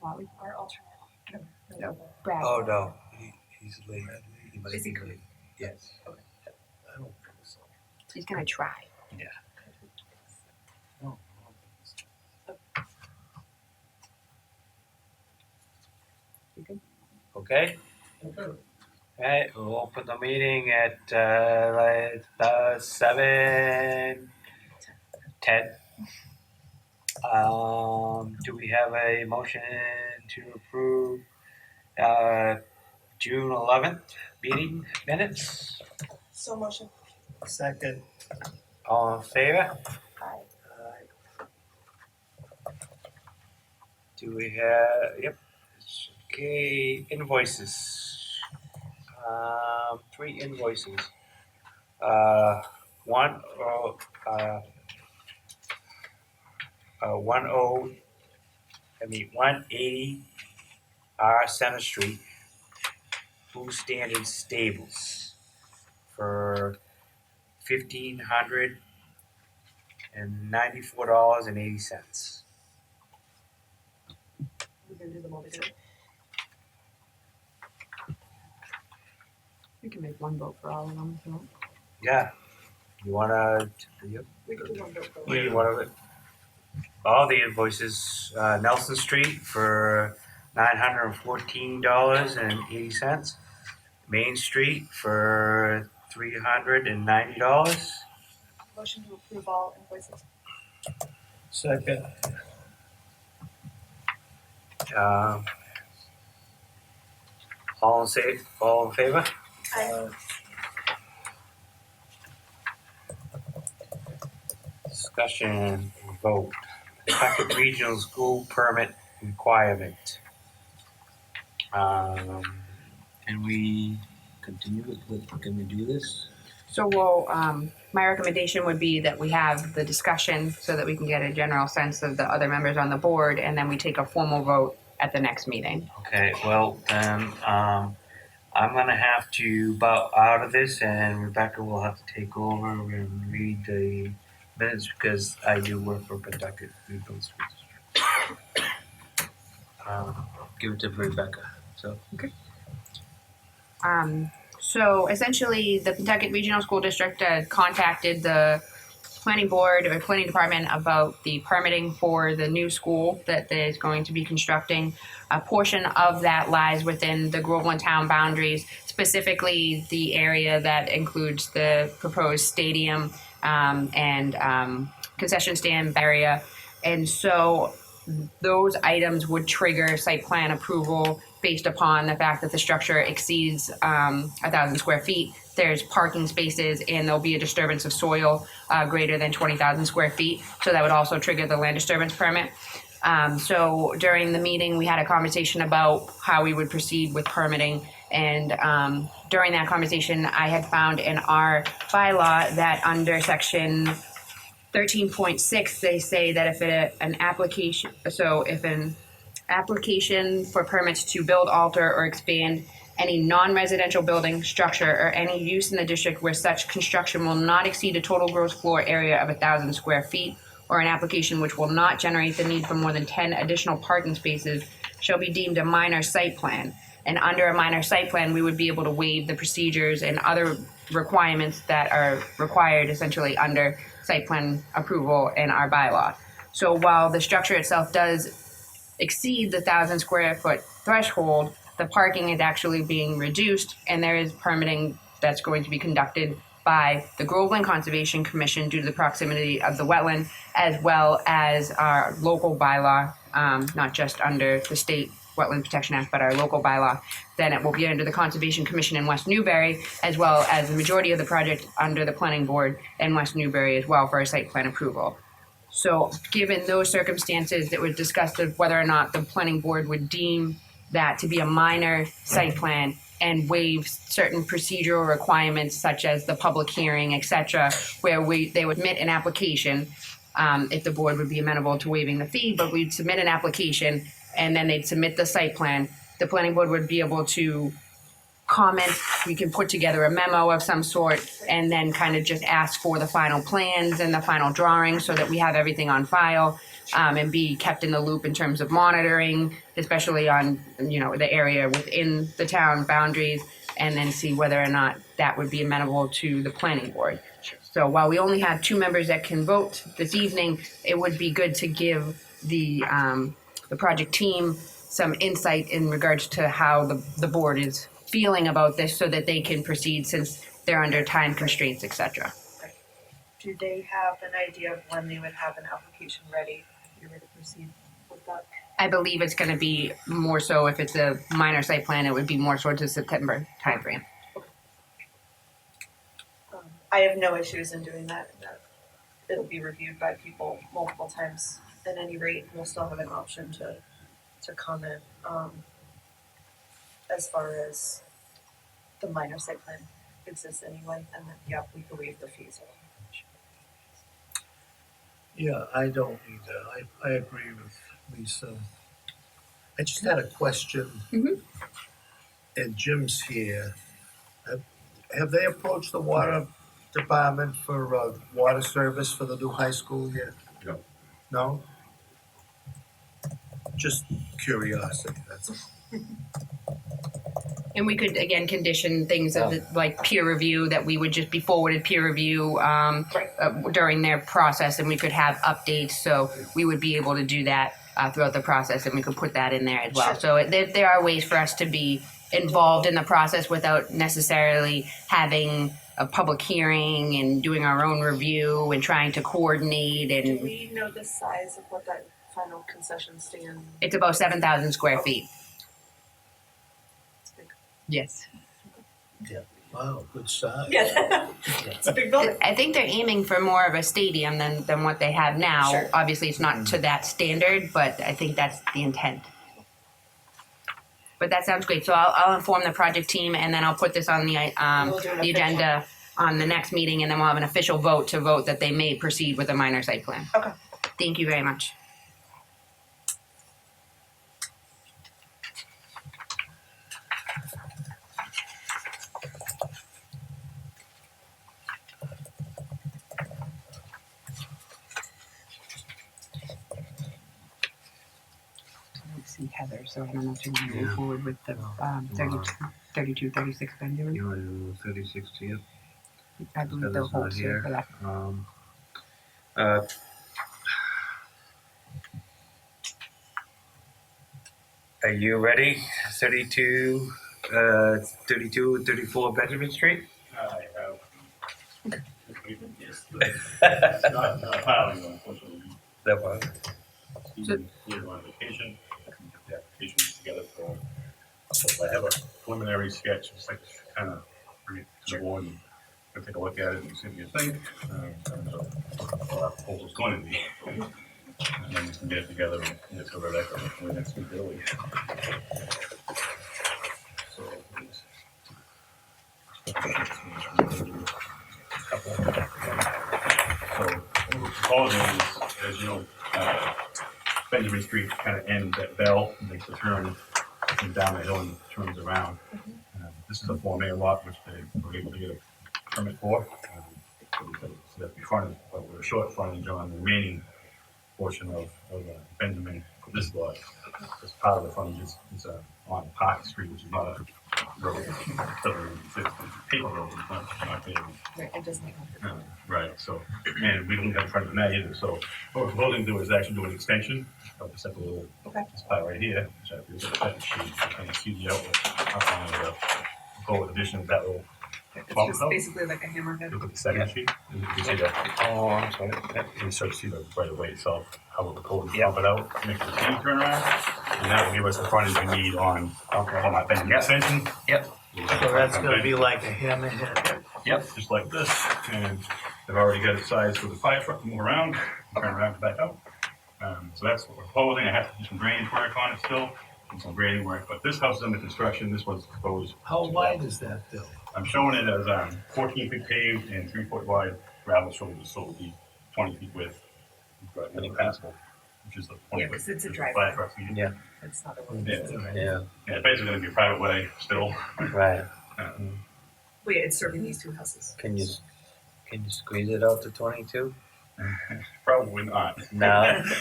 Holly? Our alternate. No, Brad. Oh, no, he's late. He might Is he be coming? late. Yes. Okay. I don't think so. He's gonna try. Yeah. No, I don't think so. You good? Okay. Alright, we'll open the meeting at 7:10. Do we have a motion to approve June 11th meeting minutes? So motion. Second. All in favor? Aye. Do we have, yep, okay, invoices. 3 invoices. 180 R Center Street, Blue Standard Stables for $1,594.80. We're gonna do them all together. You can make one vote for all of them if you want. Yeah, you wanna, yep. We can do one vote for We need one of it. All the invoices, Nelson Street for $914.80. Main Street for $390. Motion to approve all invoices. Second. All in favor? Aye. Discussion, vote. Putnam Regional School permit requirement. Can we continue with, can we do this? So we'll, my recommendation would be that we have the discussion so that we can get a general sense of the other members on the board, and then we take a formal vote at the next meeting. Okay, well, then, I'm gonna have to bow out of this, and Rebecca will have to take over and read the minutes because I do work for Pawtucket Regional School District. Give it to Rebecca, so. So essentially, the Pawtucket Regional School District contacted the planning board or planning department about the permitting for the new school that is going to be constructing. A portion of that lies within the Groveland town boundaries, specifically the area that includes the proposed stadium and concession stand area. And so those items would trigger site plan approval based upon the fact that the structure exceeds 1,000 square feet. There's parking spaces, and there'll be a disturbance of soil greater than 20,000 square feet. So that would also trigger the land disturbance permit. So during the meeting, we had a conversation about how we would proceed with permitting. And during that conversation, I had found in our bylaw that under section 13.6, they say that if an application for permits to build, alter, or expand any non-residential building, structure, or any use in the district where such construction will not exceed a total gross floor area of 1,000 square feet, or an application which will not generate the need for more than 10 additional parking spaces shall be deemed a minor site plan. And under a minor site plan, we would be able to waive the procedures and other requirements that are required essentially under site plan approval in our bylaw. So while the structure itself does exceed the 1,000 square foot threshold, the parking is actually being reduced, and there is permitting that's going to be conducted by the Groveland Conservation Commission due to the proximity of the wetland, as well as our local bylaw, not just under the state Wetland Protection Act, but our local bylaw. Then it will be under the Conservation Commission in West Newbury, as well as the majority of the project under the Planning Board in West Newbury as well for a site plan approval. So given those circumstances, it was discussed of whether or not the Planning Board would deem that to be a minor site plan and waive certain procedural requirements such as the public hearing, et cetera, where they would submit an application if the board would be amenable to waiving the fee, but we'd submit an application and then they'd submit the site plan. The planning board would be able to comment. We can put together a memo of some sort and then kind of just ask for the final plans and the final drawings so that we have everything on file. and be kept in the loop in terms of monitoring, especially on, the area within the town boundaries, and then see whether or not that would be amenable to the planning board. So while we only have 2 members that can vote this evening, it would be good to give the project team some insight in regards to how the board is feeling about this so that they can proceed since they're under time constraints, et cetera. Do they have an idea of when they would have an application ready, if you were to proceed with that? I believe it's gonna be more so if it's a minor site plan, it would be more towards the September timeframe. I have no issues in doing that, it'll be reviewed by people multiple times at any rate, we'll still have an option to comment, as far as the minor site plan exists anyway, and then, yeah, we could waive the fees. Yeah, I don't either. I agree with Lisa. I just had a question. Mhm. And Jim's here. Have they approached the water department for water service for the new high school yet? No. No? Just curiosity, that's all. And we could, again, condition things of like peer review, that we would just be forwarded peer review during their process, and we could have updates, so we would be able to do that throughout the process, and we could put that in there as well. So there are ways for us to be involved in the process without necessarily having a public hearing and doing our own review and trying to coordinate, Do and we know the size of what that final concession stand? it's about 7,000 square feet. It's big. Yes. Wow, good size. Yeah, it's a big building. I think they're aiming for more of a stadium than what they have now. Sure. Obviously, it's not to that standard, but I think that's the intent. But that sounds great. So I'll inform the project team, and then I'll put this on We'll do an the official. agenda on the next meeting, and then we'll have an official vote to vote that they may proceed with a minor site plan. Okay. Thank you very much. I don't see Heather, so I don't know if you want to move Yeah. forward with the 32, 36 Benjamin. You want to do 36 to you? I believe the Heather's not hope's here here. for that. Are you ready? 32, 34 Benjamin Street? I have. It's not filing, unfortunately. That one. He's here on vacation. I can get the applications together for him. So I have a preliminary sketch, just like kind of bring it to the board and take a look at it and see what you think. In terms of what our proposal's going to be. And then we can get it together and get to Rebecca hopefully next week early. So, please. So, what we're proposing is, as you know, Benjamin Street kind of ends at Bell, and makes a turn and down the hill and turns around. This is a Form A lot, which they were able to get a permit for. So that we fronted, but we're short frontage on the remaining portion of Benjamin for this lot. This part of the frontage is on Park Street, which is not a road, it's a paper road, it's not paved. Right, it doesn't. Right, so, and we don't have front of that either, so what we're proposing to do is actually do an extension of this little, Okay. this part right here, which I believe is a second sheet, and see the outlet up on the forward addition of that little, It's Bump just out. basically like a hammerhead. look at the second sheet, and you can see that, Oh, I'm sorry. you start to see the right of way itself, how we're proposing to bump it out, make the T turn around, and that will give us the frontage we need on my Benjamin extension. Yep. So that's gonna be like a hammerhead. Yep, just like this, and they've already got it sized for the fire truck to move around, turn around and back out. So that's what we're proposing, I have to do some drainage work on it still, and some grading work, but this house is under construction, this one's proposed. How wide is that, Bill? I'm showing it as 14 feet paved and 3 foot wide gravel shoulders, so it'll be 20 feet width. And impassable, which is the 20 Yeah, foot. 'cause it's a the driveway. fire trucks need. Yeah. It's not a road. Yeah, Yeah, it's basically gonna be a private way still. right. Wait, it's serving these two houses. Can you squeeze it out to 22? Probably not. No?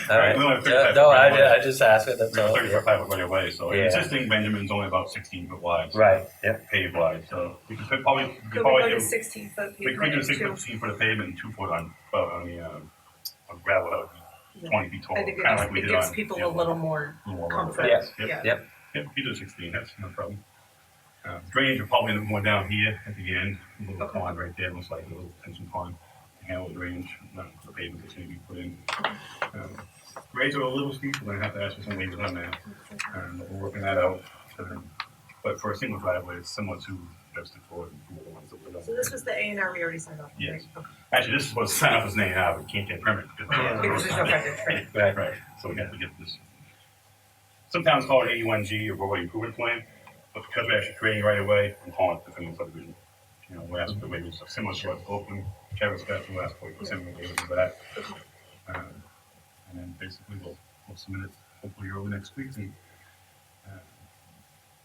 All right. We only have Yeah, 35 no, right away. I just asked it, that's We have all. 35 right away, so Yeah. existing Benjamin's only about 16 foot wide. so Right, yep. Paved wide, so we could probably, Could we go to 16-foot we could pavement do and 16 foot of pavement and 2 foot on the, on gravel, that would be 20 feet tall, I think kind of like we it did gives on. people yeah, a little more little more comfort. road. Yeah. Yep. Yep, we do 16, that's no problem. Drainage are probably more down here at the end, a little Okay. pond right there, looks like a little tension pond. To handle the drainage, not the pavement that's gonna be put in. Grades are a little steep, we're gonna have to ask for some waivers on that, but we're working that out. But for a single driveway, it's similar to Webster Ford and two of the ones that we're doing. So this was the A&R we already signed off on, right? Yes. Actually, this is what's signed up as an A&R, we can't get a permit. Yeah. Because there's no frontage, right? Right, so we have to get this. Some towns call it 81G or roadway improvement plan, but because we're actually creating right away, I'm calling it definitive subdivision. You know, we're asking for waivers similar to what Oakland, Kevin's got from last week, we're sending waivers for that. And then basically we'll submit it hopefully early next week and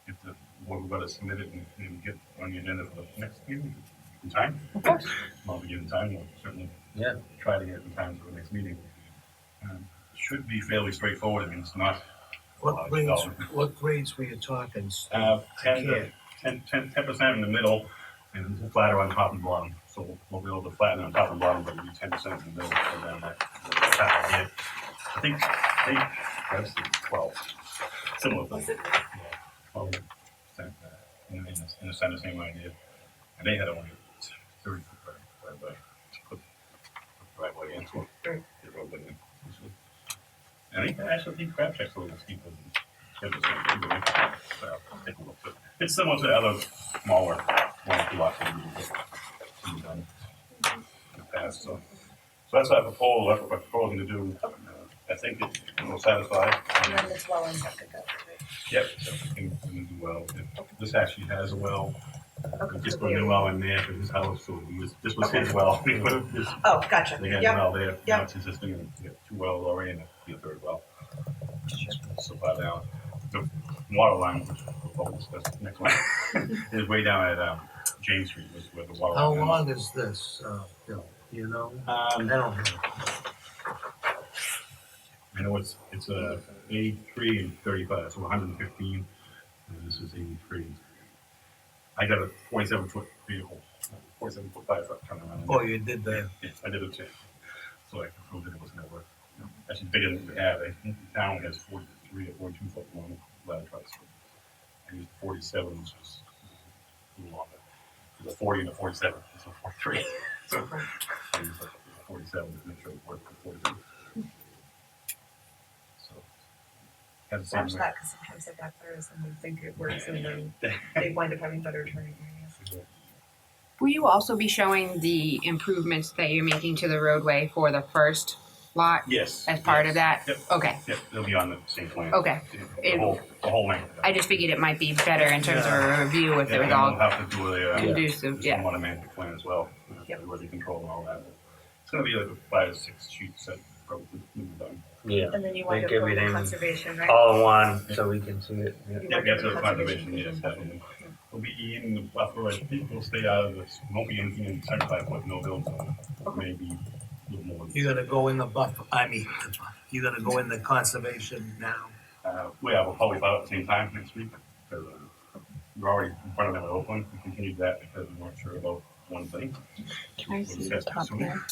if the board will let us submit it and get on the agenda for the next meeting in time. Of course. Well, we get in time, we'll certainly Yeah. try to get it in time for the next meeting. Should be fairly straightforward, I mean, it's not. What grades were you talking? 10% in the middle and flatter on top and bottom. So we'll be able to flatten on top and bottom, but we do 10% in the middle, go down that side here. I think that's 12. Similar thing. Was it? 12% in the center, same idea. And they had only 30 foot driveway to put the driveway into Right. the roadway in. And I actually think crab checks a little steeper than take a look. But it's similar to other smaller lots that we've done in the past. So that's our proposal. That's what we're proposing to do. I think it will satisfy. And then it's well and septic up, right? Yep. So we can do well. This actually has a well. Okay. We just put a new well in there for his house. So this was his well. We put this. Oh, gotcha. They had a Yep. well there. Now Yep. it's existing and we have 2 wells already and a third well. So far down. The water line, which we'll discuss next one, is way down at James Street, was where the water How line long is this, Bill? You know? is. I don't know. I know it's 83 and 35, so 115, and this is 83. I got a 47-foot vehicle, 47-foot fire truck coming around. Oh, you did that. Yes, I did it too. So I can prove that it was gonna work. Actually bigger than we have. I think the town has 43 or 42 foot long ladder trucks. I used 47, which is a little longer. The 40 and the 47, so 43. So I used like 47 to make sure it worked for 42. So has the same. Watch that, because sometimes it backfires and we think it works and then they wind up having better turning radius. Will you also be showing the improvements that you're making to the roadway for the first lot Yes. as part yes. of that? Yep. Okay, Yep, they'll be on the same plan. okay. The whole length. I just figured it might be better in terms of a review if it was We'll all have to do a conducive, yeah. stormwater management plan as well. Yep. Erosion control and all that. It's gonna be like a 5 to 6 sheet set, probably, when we're done. Yeah. And then you wind Make up going to everything conservation, right? all in one, so we can see it. Yeah. You Yeah, wind get up to the with conservation, yes, definitely. We'll be in the buffer, I think we'll stay out of this, won't be anything in 75 foot no build zone. Maybe a little more. You're gonna go in the buffer, you're gonna go in the conservation now? Yeah, we'll probably file at the same time next week, because we're already in front of them at Oakland. We continued that because we weren't sure about one thing. Can I see the top there?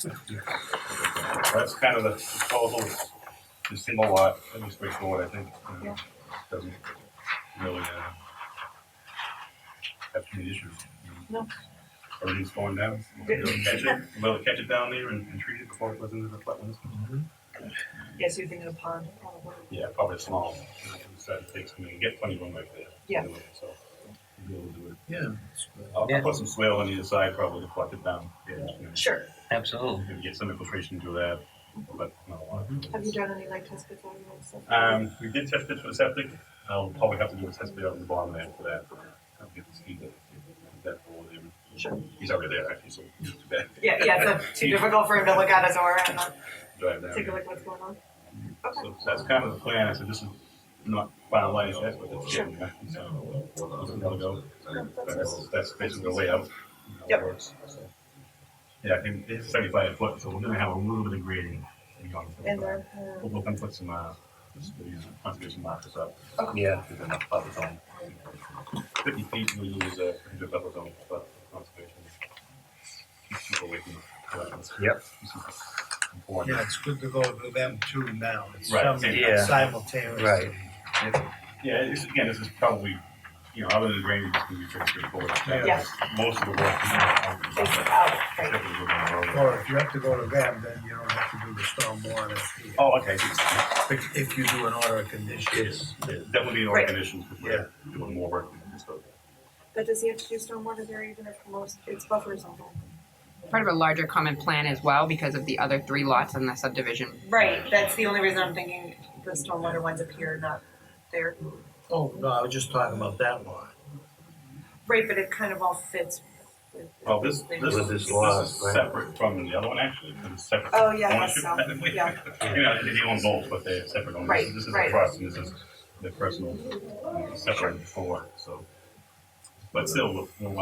That's kind of the proposal, it's a single lot, pretty straightforward, I think. Yeah. Doesn't really have too many issues. No. Everything's going down. We'll catch it down there and treat it before it goes into the wetlands. Yeah, so you're thinking of pond, probably. Yeah, probably a small, it takes, we can get plenty of room right there. Yeah. So, we'll be able to do it. Yeah. I'll Yeah. put some swale on either side probably to collect it down. Yeah. Sure. Absolutely. Maybe get some infiltration through that, but not a lot. Have you done any like tests before you went stuff? We did test it for the septic. I'll probably have to do a test bit on the bottom end for that. I'll get the Steve that for him. Sure. He's already there actually, so it's too bad. Yeah, so too difficult for him to look at his aura and not Drive down. take a look what's going on. Okay. So that's kind of the plan. I said, this is not finalized yet, but it's Sure. getting there. So, it's another go. That's basically the layout. How it Yep. works, so. Yeah, I think it's 75 foot, so we're gonna have a little bit of grading. Beyond And 75. then, We're gonna put some, conservation markers up. Yeah. Give them a buffer zone. 50 feet, we use a pretty good buffer zone, but conservation. Keep people away from the wetlands. Yep. Important. Yeah, it's good to go to them too now. It's Right, some same time. simultaneously. Right. Yeah, this is probably, other than drainage, it's gonna be pretty straightforward. Yeah. Most of the work is out. it's out, right. Except for the road. Or if you have to go to them, then you don't have to do the stormwater here. Oh, okay. If you do an order of conditions. That would be the Right. conditions, because we're doing more work than just those. But does he have to do stormwater there even if most, it's buffer zone? Part of a larger common plan as well because of the other 3 lots in the subdivision. Right, that's the only reason I'm thinking the stormwater ones up here, not there. Oh, no, I was just talking about that lot. Right, but it kind of all fits with. Well, this With this lot, is right. separate from the other one, actually, because it's separate. Oh, yeah, I ownership, guess so. technically. Yeah. They own both, but they're separate owners. Right, This is right. a trust, and this is the personal, separate before, so. But still, we'll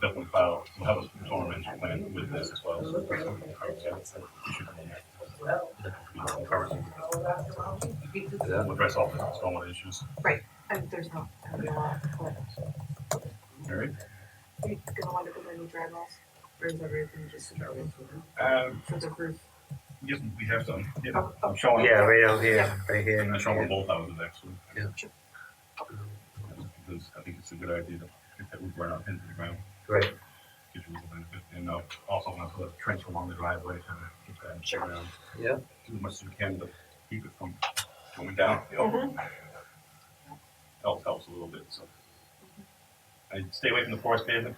definitely file, we'll have a storm management plan with this as well. So we should come in there. We'll address all the stormwater issues. And there's not gonna be a lot, but All right. are you gonna wind up with any drywalls? Or is everything just started for the roof? Yes, we have some. Yeah, Oh, oh. I'm showing. Yeah, right out here, right I'm here. gonna show them both houses actually. Yeah. Because I think it's a good idea to get that roof right out into the ground, Right. gives you a benefit. And also want to put a trench along the driveway, kind of keep that into the ground. Yeah. Do as much as you can to keep it from going down. Helps a little bit, so. I stay away from the forest pavement.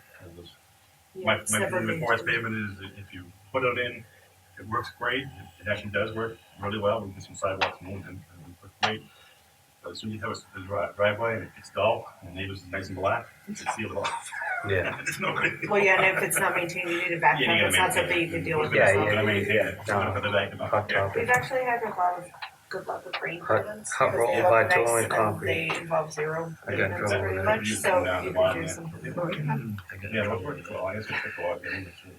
My thing with forest pavement is that if you put it in, it works great. It actually does work really well. We did some sidewalks in Wilmington, and it worked great. But as soon as you have a driveway and it's dull, and the neighbors is nice and black, you can seal it off. Yeah. It's no good. Well, yeah, and if it's not maintained, you need a back Yeah, you up, it's not gotta something you can deal with Yeah, yourself. yeah, Gotta maintain yeah. it. Don't put the back in. Hot topic. We've actually had a lot of good luck with rain Hot- gardens. hot because roll they by look nice Tolo and and concrete. They involve zero I got maintenance trouble pretty with much, it. so Down the you bottom, could do yeah. some. Yeah, it worked well. I guess it took a while getting it through.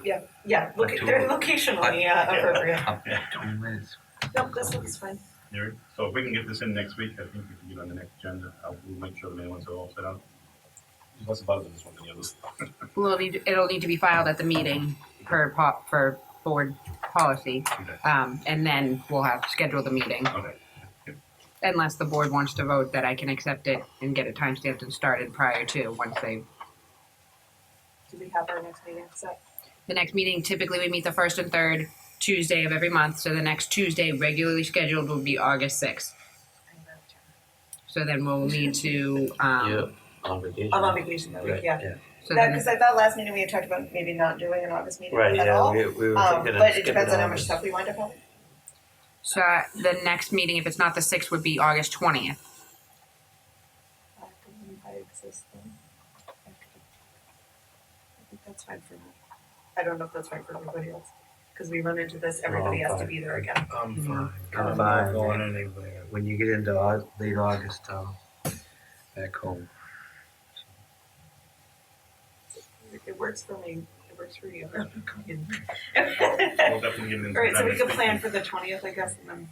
Yep. Yeah, look, they're locationally appropriate. Up to 20 minutes. Nope, this looks fine. Here, so if we can get this in next week, I think we can get on the next agenda. We'll make sure the main ones are all set up. Less about this one than the others. It'll need to be filed at the meeting for board policy. And then we'll have scheduled the meeting. Okay. Unless the board wants to vote that I can accept it and get it timestamped and started prior to once they. Do we have our next meeting set? The next meeting typically we meet the first and third Tuesday of every month. So the next Tuesday regularly scheduled will be August 6th. So then we'll need to, Yeah. On vacation. I'm on vacation that week, Right, yeah. so That, then, because I thought last meeting we had talked about maybe not doing an August meeting Right, at yeah, all. we were thinking of But it skipping depends on how much August. stuff we wind up having. so the next meeting, if it's not the 6th, would be August 20th. I exist then. I think that's fine for me. I don't know if that's fine for everybody else, because we run into this, everybody has to fine. be there again. I'm fine. I'm I'm fine. not going anywhere. When you get into late August, back home. It works for me, it works for you. We'll definitely get it in. Alright, so we sometime can next plan week. for the 20th, I guess, and then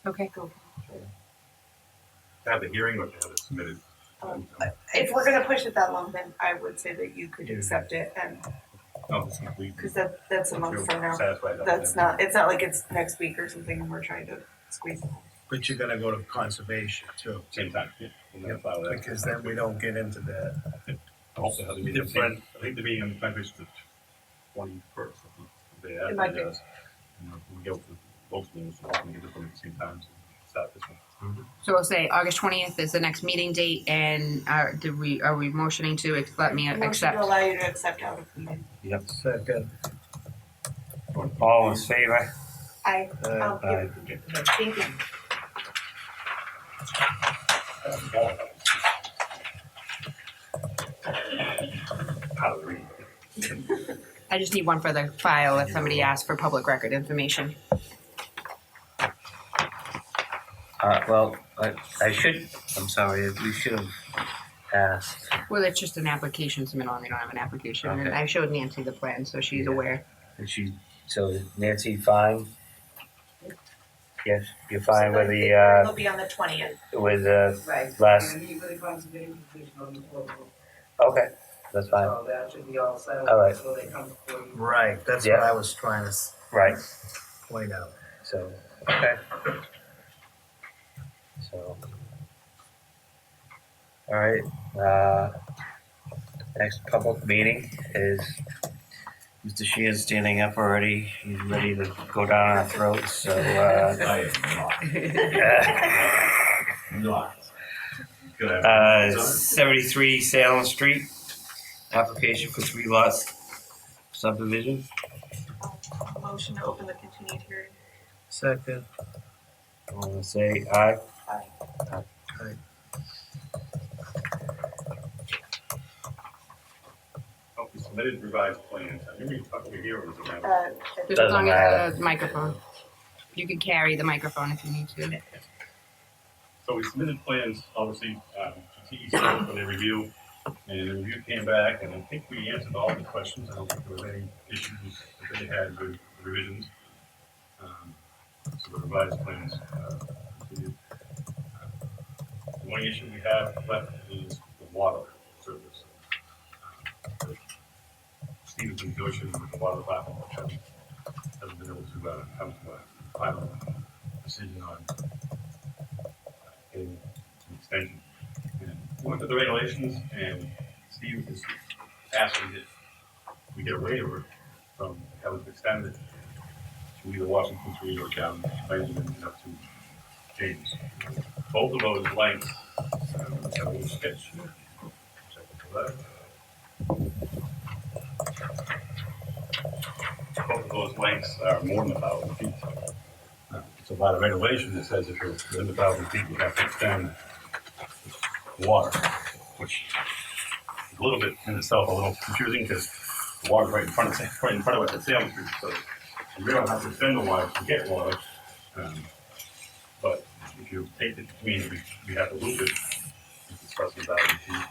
Okay. go. Have the hearing or have it submitted. If we're gonna push it that long, then I would say that you could accept it, and, No, it's not week. because that's a month from now. Satisfied. It's not like it's next week or something and we're trying to squeeze it. But you're gonna go to conservation too, Same time. Yeah. We're gonna file that. because then we don't get into that. I hope they have the meeting. Different. I think the meeting on the country is the 21st. It might be. We go to both meetings, so we can get this one at the same time, so start this one. So we'll say August 20th is the next meeting date, and are we motioning to let me Motion accept? to allow you to accept out of meeting. Second. All in favor? I'll Aye. give it, thank you. How to read. I just need one for the file if somebody asks for public record information. Well, I'm sorry, we should have asked Well, it's just an application submittal, and they don't have an application, and Okay. I showed Nancy the plan, so she's Yeah. aware. And so Nancy, fine? Yes, you're fine with the, It'll be on the 20th. with, Right. last, And meet with the conservation commission on the fourth. okay, that's fine, So that should be all set All right. before they come before you. Right, that's Yeah. what I was trying to right, point out. so, okay. So. All right, next public meeting is Mr. Sheehan standing up already, he's ready to go down our throats, so, I am not. Good afternoon. 73 Salem Street, application for 3 lots subdivision. Motion to open the continued hearing. Second, I want to say aye. Oh, we submitted revised plans. I think we talked over here, or was it around? Just as Doesn't long matter. as the microphone. You can carry the microphone if you need to. So we submitted plans, obviously, to TEC for their review, and the review came back, and I think we answered all the questions. I don't think there were any issues that they had with the revisions. So the revised plans, continued. The only issue we have left is the water service. Steve has been negotiating with the water department, which hasn't been able to come to a final decision on getting an extension. And we went to the regulations, and Steve is asking that we get a waiver from having to extend it to either Washington Street or down Benjamin and up to James. Both of those lengths, have a little sketch. Second to that. Both of those lengths are more than 1,000 feet. So by the regulation, it says if you're within 1,000 feet, you have to extend water, which is a little bit in itself a little confusing because the water's right in front of us at Salem Street. So you really don't have to extend the water to get water. But if you take it to mean we have to loop it, it's less than 1,000 feet,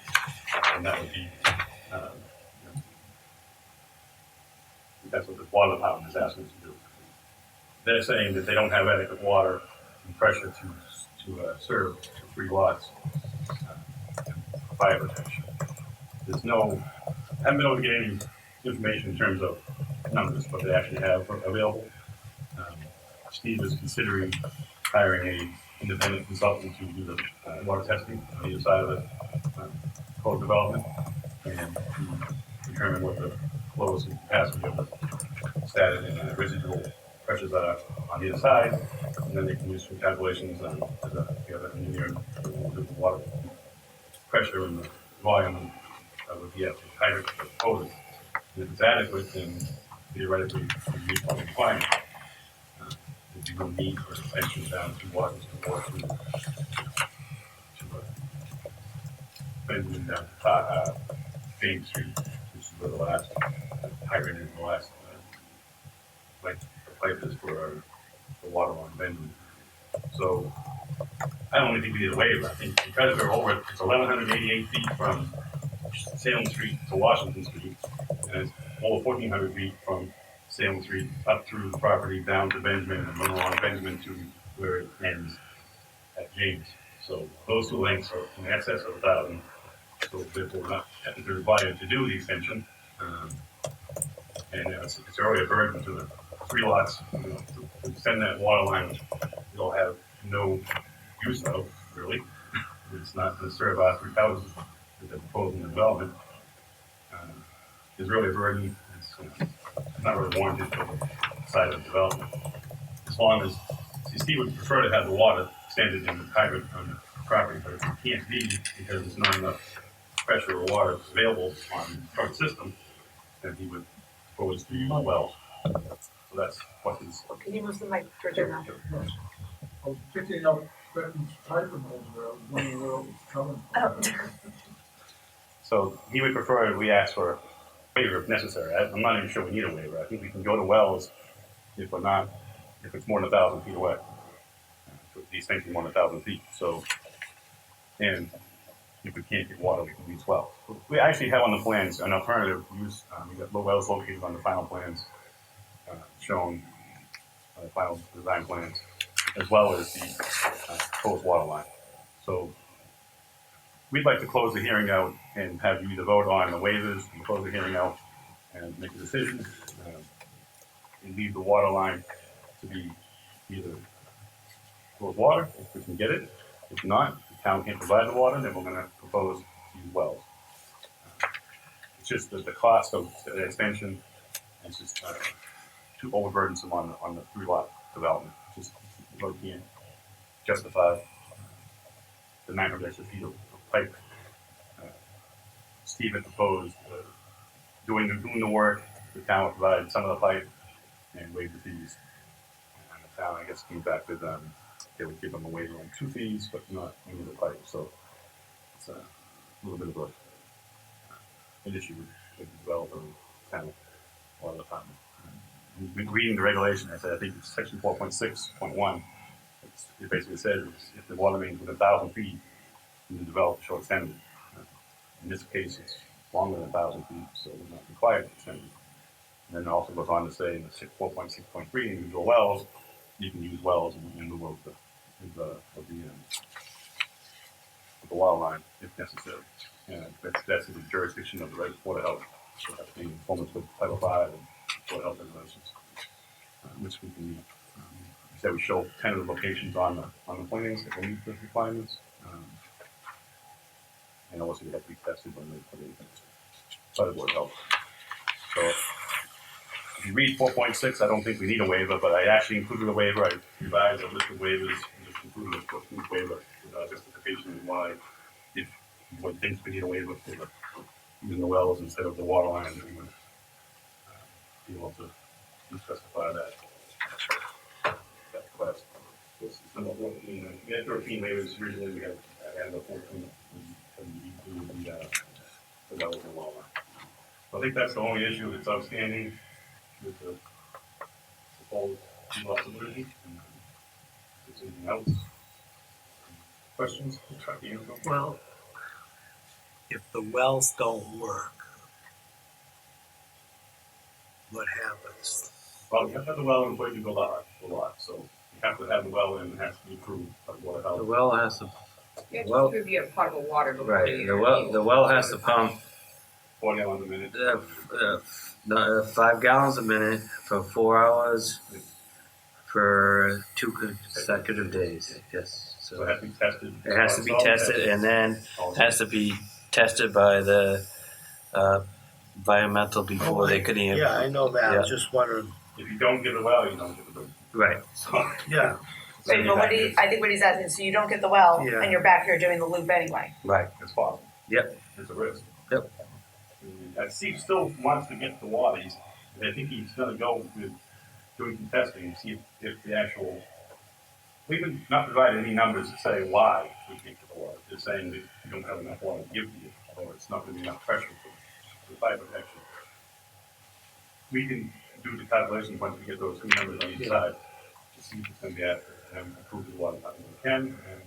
and that would be, that's what the water department is asking us to do. They're saying that they don't have adequate water and pressure to serve the 3 lots for fire protection. There's no, I haven't been able to get any information in terms of numbers, but they actually have available. Steve is considering hiring a independent consultant to do the water testing on either side of the code development and to determine what the flows and capacity of the static and residual pressures are on either side, and then they can use some calculations on the other engineer will do the water pressure and the volume of the hydrant proposed. And if it's adequate, then theoretically we meet all the requirements. There'd be no need for extension down to Washington Benjamin down to James Street, which is where the last hydrant is, the last like the pipe is for the water on Benjamin. So I don't think we need a waiver. I think because we're over, it's 1,188 feet from Salem Street to Washington Street, and it's over 1,400 feet from Salem Street up through the property down to Benjamin and run along Benjamin to where it ends at James. So those 2 lengths are in excess of 1,000. So therefore, we're not technically required to do the extension. And it's already a burden to the 3 lots, to extend that water line, which you'll have no use of, really. It's not going to serve our 3 houses that they're proposing in development. It's really a burden. It's not really warranted for the side of development. As long as, Steve would prefer to have the water extended in the hydrant on the property, but if it can't be because there's not enough pressure or water available on the current system, then he would propose to use wells. So that's what his. Can you move the mic towards your mouth? I was picking up Benton's typing over, I was wondering where it was coming from. So he would prefer we ask for a waiver if necessary. I'm not even sure we need a waiver. I think we can go to wells if it's more than 1,000 feet away. The extension more than 1,000 feet. So, and if we can't get water, we can use wells. We actually have on the plans an alternative use, we got wells located on the final plans, shown, final design plans, as well as the proposed water line. So we'd like to close the hearing out and have you either vote on the waivers and close the hearing out and make a decision, and leave the water line to be either closed water, if we can get it. If not, the town can't provide the water, then we're gonna propose to use wells. It's just that the cost of the extension is just too overburdensome on the 3 lot development. Just really can't justify the 900 extra feet of pipe. Steve had proposed doing the work, the town would provide some of the pipe and waive the fees. And the town, I guess, came back with they would give them a waiver on 2 fees, but not any of the pipe. So it's a little bit of an issue with the developer and town water department. Reading the regulation, I said I think it's section 4.6.1. It basically says if the water main is within 1,000 feet, the developer shall extend it. In this case, it's longer than 1,000 feet, so we're not required to extend it. And then it also goes on to say in the 4.6.3, individual wells, you can use wells in lieu of the water line if necessary. And that's in the jurisdiction of the right water health. So that's being in conformance with Title V and water health regulations, which we can meet. We said we show 10 of the locations on the plans that will meet the requirements. And also they have to be tested when they put it by the board of health. So if you read 4.6, I don't think we need a waiver, but I actually included a waiver. I revised a list of waivers and just included a 14th waiver with justification of why, if one thinks we need a waiver for using the wells instead of the water line, we would be able to specify that request. This is number 14. We had 13 waivers originally. We had the 14. The wells and water line. So I think that's the only issue that's outstanding with the proposed possibility. If there's anything else, questions? Try to answer them. Well, if the wells don't work, what happens? Well, you have to have the well in place to build out a lot, so you have to have the well in, it has to be approved by the water The health. well has to, You have Well- to prove you have potable water before right, the well has to pump 40 gallons a minute. 5 gallons a minute for 4 hours for 2 consecutive days. Yes, So it has to be tested. it has to be It's all tested, and then Also, has to be tested by the environmental before they could even. Yeah, I know that, I was just wondering, if you don't get the well, you don't get the bill. Right. So, yeah, so Wait, you but have to- I think what he's asking, so you don't get the well, Yeah. and you're back here doing the loop anyway. Right. It's possible. Yep. It's a risk. Yep. Steve still wants to get the water. I think he's gonna go with doing some testing and see if the actual, we have not provided any numbers to say why we can't get the water. Just saying that you don't have enough water to give to you, or it's not gonna be enough pressure for the fire protection. We can do the calculations once we get those 2 numbers on each side to see if it's gonna be accurate and improve the water. I think we can, and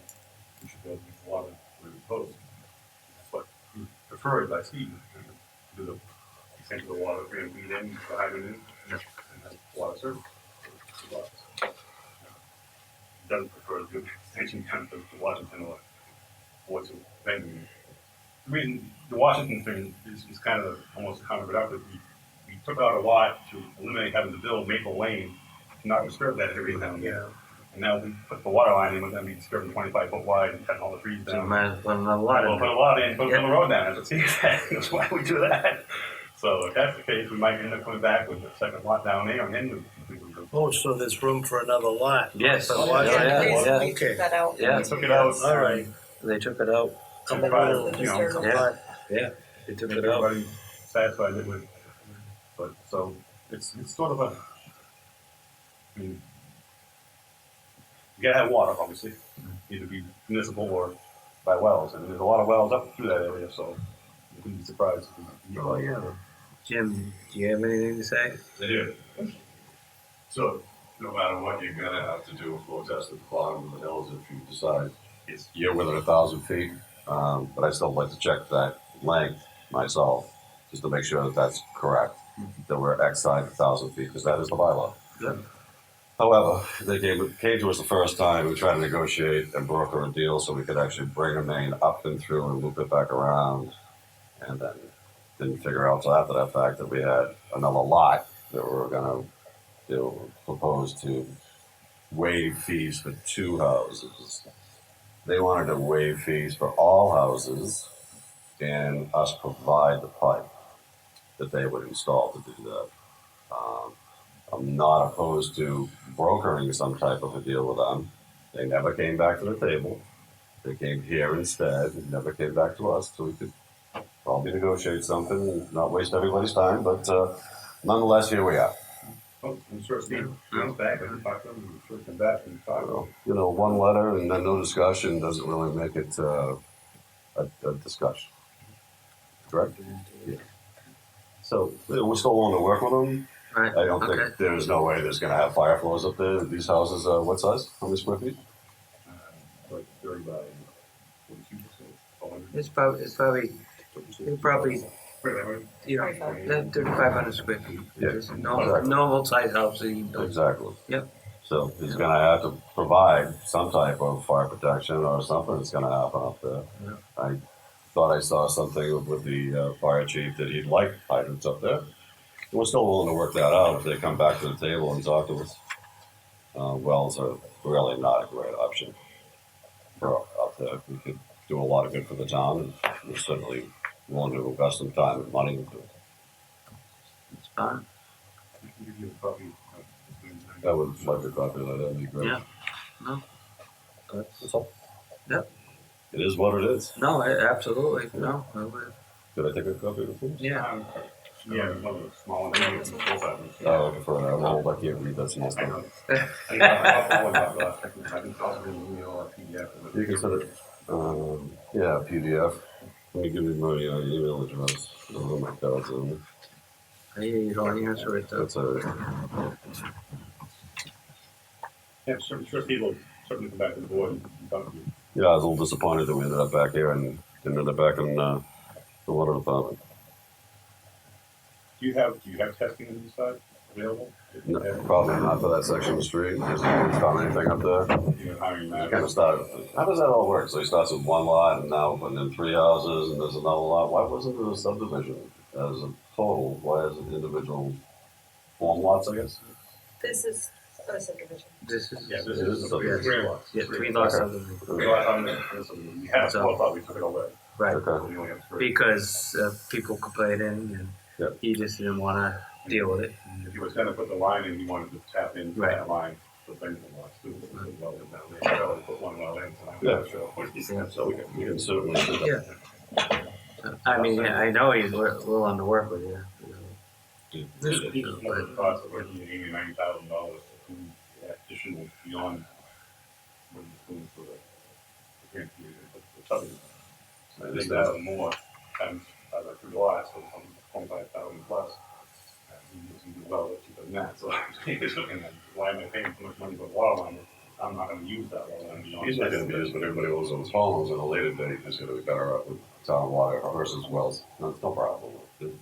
we should be able to get the water where it's supposed to. That's what we preferred by Steve, to do the extent of the water, 300 feet in, the hydrant in, and have water service. Doesn't prefer to do extension kind of to Washington or what's it, then the reason the Washington thing is kind of almost counterproductive. We took out a lot to eliminate having to build Maple Lane to not disturb that area down there. yeah. And now we put the water line in, we're gonna be disturbing 25 foot wide and cutting all the trees So down. might as well put a lot We'll in put a there. lot in, put Yep. the road down, that's that's why we do that. So if that's the case, we might end up coming back with a second lot down there and then we would go. Oh, so there's room for another lot? Yes. For Yeah, Washington? yeah, Please, yeah. please take that out. Yeah. We took it out. All right. They took it out. Come Everybody, on, you know, Yeah. Yeah. They took make it out. everybody satisfied with it. But so it's sort of a, I mean, you gotta have water, obviously, either be municipal or by wells, and there's a lot of wells up through that area, so you wouldn't be surprised if you. Oh, yeah. Jim, do you have anything to say? They do. So, no matter what, you're gonna have to do a flow test at the bottom of the hills if you decide you're within 1,000 feet. But I still like to check that length myself, just to make sure that that's correct, that we're X side 1,000 feet, because that is the bylaw. Yeah. However, they came to us the first time, we tried to negotiate and broker a deal so we could actually bring a main up and through and loop it back around. And then didn't figure out till after that fact that we had another lot that we were gonna propose to waive fees for 2 houses. They wanted to waive fees for all houses and us provide the pipe that they would install to do that. I'm not opposed to brokering some type of a deal with them. They never came back to the table. They came here instead and never came back to us, so we could probably negotiate something and not waste everybody's time, but nonetheless, here we are. Oh, I'm sure Steve comes back and talk to him, I'm sure come back and talk. One letter and then no discussion doesn't really make it a discussion. Correct? Yeah. So we're still willing to work with them. Right. I don't Okay. think there's no way there's gonna have fire flows up there. These houses are what size? How many square feet? Like 30 by 42, so 100. It's probably you know 3,500 square feet. Yeah. Just normal size house that you build. Exactly. Yep. So he's gonna have to provide some type of fire protection or something that's gonna happen up there. Yeah. I thought I saw something with the fire chief that he'd like hydrants up there. We're still willing to work that out if they come back to the table and talk to us. Wells are really not a great option for up there. We could do a lot of good for the town, and we're certainly willing to invest some time and money into it. It's fine. I can give you a copy. I would like a copy of that, that'd be great. Yeah. No. That's, That's all. Yep. It is what it is. no, absolutely. No. I would- Could I take a copy of it? Yeah. Yeah, one of the small ones. It's full size. Oh, for an old, I can't read that small I know. stuff. I can possibly email or PDF. You can send it, yeah, PDF. Let me give you my email address. Oh my God, so I hear you don't answer it though. that's a, Yeah, sure Steve will certainly come back to the board and talk to you. yeah, I was a little disappointed that we ended up back here and ended up back in, the water department. Do you have testing on this side available? If you No, have, probably not for that section of the street, because he didn't found anything up there. you're hiring He that. kind of started, how does that all work? So he starts with one lot and now putting in 3 houses and there's another lot. Why wasn't there a subdivision as a total? Why is it individual form lots, I guess? This is a subdivision. This is Yeah, this It is is the a- three lots. yeah, 3 lots Okay. subdivision. We had, So- well, I thought we took it away. Right. Okay. We only have 3. Because people complained and Yep. he just didn't want to deal with it. If he was gonna put the line in, he wanted to tap into Right. that line for Benjamin lots too. Well, down there, so we put one well in, so I'm Yeah. not sure what he's Yeah. so we We can certainly do that. Yeah. I mean, I know he's willing to work with you. This is more the cost of working $80,000-$90,000 to do additional beyond what he's doing for the grant community, the subdivision. So I think that's more times by the 3 lots, so it's 25,000 plus. He can do well with cheaper than that, so he's looking at, why am I paying so much money for water line? I'm not gonna use that water line beyond. He's not gonna be used, but everybody owns those homes at a later date, is gonna be better off with town water versus wells. No problem.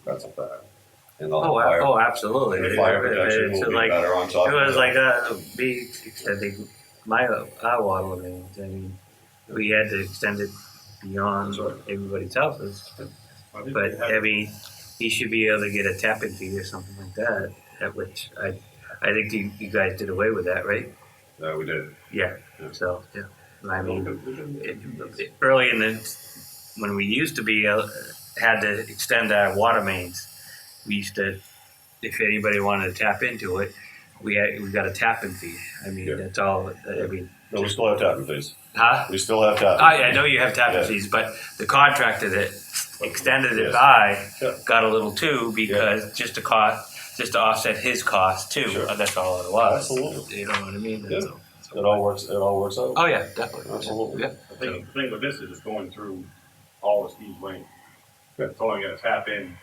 That's a fact. And the fire, Absolutely. the fire protection It's will be like, better on top it of was that. like me extending our water mains. I mean, we had to extend it beyond everybody's houses. But I mean, he should be able to get a tap-in fee or something like that. At which I think you guys did away with that, right? Yeah, we did. Yeah. So yeah, I mean, early in the when we used to be had to extend our water mains, we used to, if anybody wanted to tap into it, we got a tap-in fee. I mean, Yeah. that's all. I mean, No, we still have tapping fees. huh? We still have tapping. I know you have tap-in Yeah. fees, but the contractor that extended it Yes. by Yeah. got a little too because just to offset his cost too. Sure. That's all it was. Absolutely. You know what I mean? Yeah. So- It all works out. Oh yeah, definitely. Absolutely. Yeah. The thing with this is it's going through all of Steve's Lane. It's only gonna tap in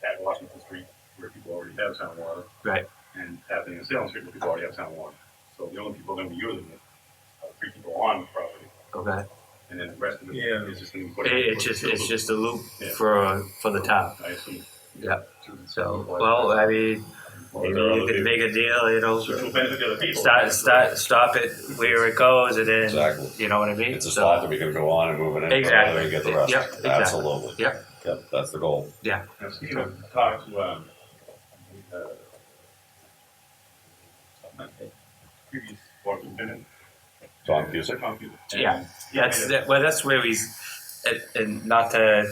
at Washington Street where people already have town water. Right. And tap in Salem Street where people already have town water. So the only people gonna be using it are 3 people on the property. Okay. and then the rest of it Yeah. is just gonna be put. It's just a loop Yeah. for the town. I assume. Yeah. So, well, I mean, maybe you could make a deal, you know, Which will benefit the other people. stop it where it goes, and then, Exactly. you know what I mean? It's a So- slot that we can go on and move it in Exactly. further and get the rest. Yep, exactly. Absolutely. Yep. Yep, that's the goal. Now, Steve, I've talked to, previous board lieutenant. Tom Cusick? Tom Cusick. Yeah. That's where he's, and not to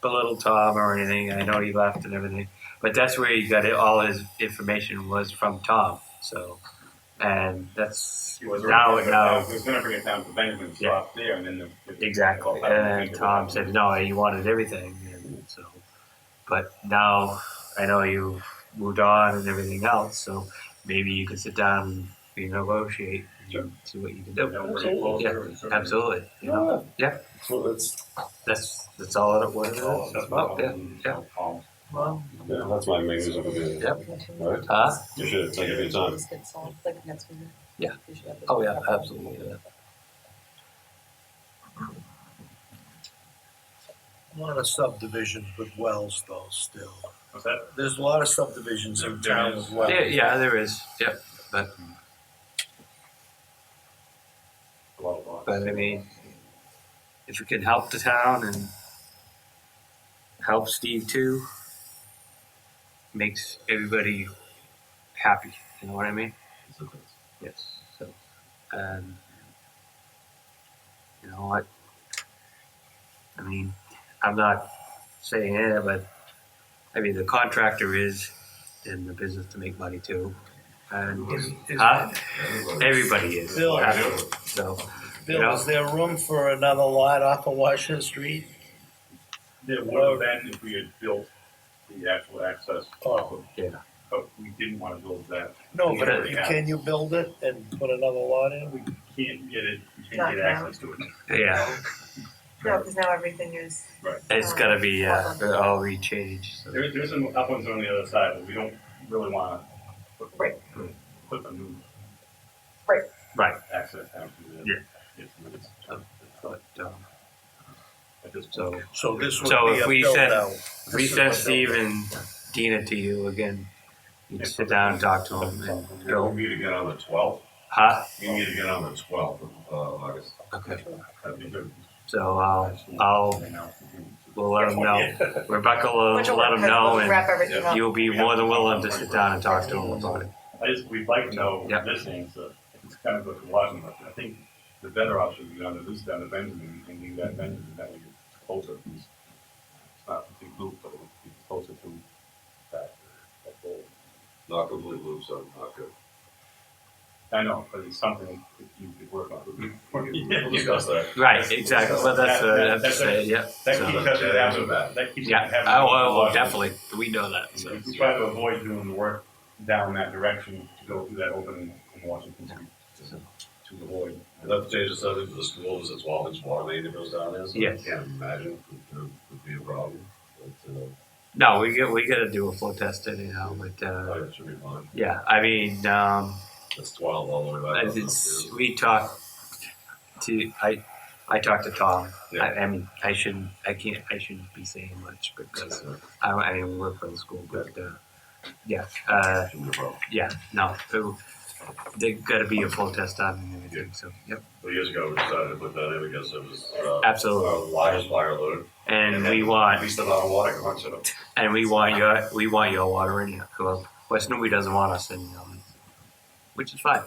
belittle Tom or anything, I know he left and everything, but that's where he got it, all his information was from Tom, so, and that's, He was now, He was gonna bring it down to Benjamin, stop there, and then the. exactly, and Tom said, no, he wanted everything, and so, but now, I know you moved on and everything else, so maybe you could sit down and renegotiate, and see what you can do. Yeah, absolutely, you know, yeah, So it's, that's all it was, it's about, yeah. Well, yeah, that's my main reason for being here. Yep. Right? Huh? You should take your time. Yeah. Oh, yeah, absolutely, yeah. A lot of subdivisions with wells though, still. What's that? There's a lot of subdivisions in town with wells. Yeah, there is, yep, but I mean, if you can help the town and help Steve too, makes everybody happy, you know what I mean? Yes, so, you know what? I mean, I'm not saying it, but, I mean, the contractor is in the business to make money too. And, huh? Everybody is, Bill. so, Bill, is there room for another lot off of Washington Street? There would have been if we had built the actual access. Oh. Yeah. But we didn't wanna build that. No, We but already have. can you build it and put another lot in? We can't get it, we Not can't get now. access to it. yeah, no, because now everything is. it's gotta be, all rechanged, so. There's some uplands on the other side, but we don't really wanna put, Right. put a new. Right. Right. Access down to the. Yeah. It's But, at this point. so, So this would So be if a we build said- out. if we send Steve and Dina to you again, you sit down and talk to him and We'll go, meet again on the 12th. huh? We meet again on the 12th of August. Okay, That'd be good. so we'll let him know. Rebecca will Which will let work, him know we'll and wrap everything up. you'll be more than willing to sit down and talk to him about it. We'd like to know Yep. this thing, so it's kind of like watching, but I think the better option would be on the loose down to Benjamin and leave that Benjamin, that way it's closer. It's not a big loop, but it's closer to that goal. Not complete loop, so not good. I know, but it's something that you could work on. We'll discuss that. Right, exactly, well, that's what I have to That's- say, yeah. That So- keeps us after that, that keeps. Yeah, having oh, to well, watch it. definitely, we know that, so. We try to avoid doing the work down that direction to go through that opening in Washington Street to avoid. I'd love to change the subject to the schools, it's Walton's water main that goes down there, so I Yes. can't imagine it would be a problem. But, No, we gotta do a flow test anyhow, but, it should be fine. yeah, I mean, It's 12 all the way back. up it's, we talked to, I talked to Tom. Yeah. I mean, I shouldn't be saying much because I didn't work for the school, but, yeah, Shouldn't be a problem. yeah, no, there gotta be a full test on and everything, so, yep, But years ago, we decided to put that in because it was, absolutely. largest fire load. And we want, Least amount of water going to them. and we want your water in here, well, West Newbury doesn't want us in, which is fine,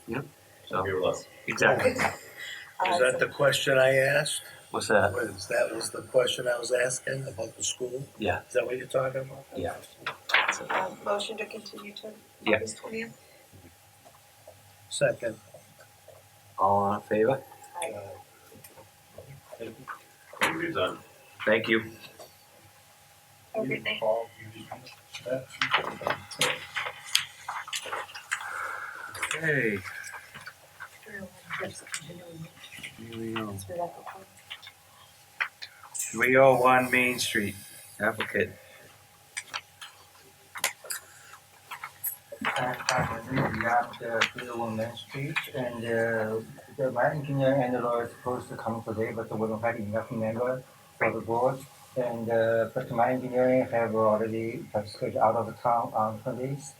you know, so, Here with us. exactly. Is that the question I asked? What's that? That was the question I was asking about the school? Yeah. Is that what you're talking about? Yeah. Motion to continue to Yeah. August 20th? Second. All in favor? We'll be done. Thank you. Everything. Okay. Here we go. 301 Main Street, applicant. got here on Main Street, and my engineer and the lawyer is supposed to come today, but we don't have enough member for the board. And but my engineering have already scheduled out of the town on Sundays,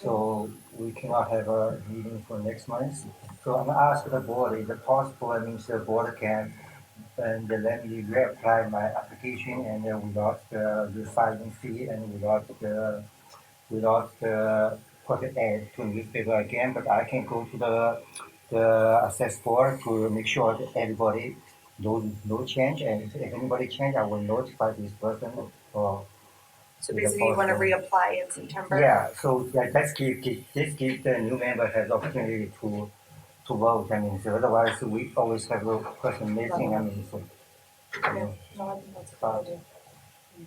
so we cannot have a meeting for next month. So I'm gonna ask the board, is it possible? I mean, the board can and let me reapply my application and without the filing fee and without put an ad to newspaper again, but I can go to the assess board to make sure that everybody no change, and if anybody change, I will notify this person or. So basically you wanna reapply in September? Yeah, so let's give the new member has opportunity to vote, I mean, so otherwise we always have a person missing, I mean, so. Okay, no, I think that's a good idea,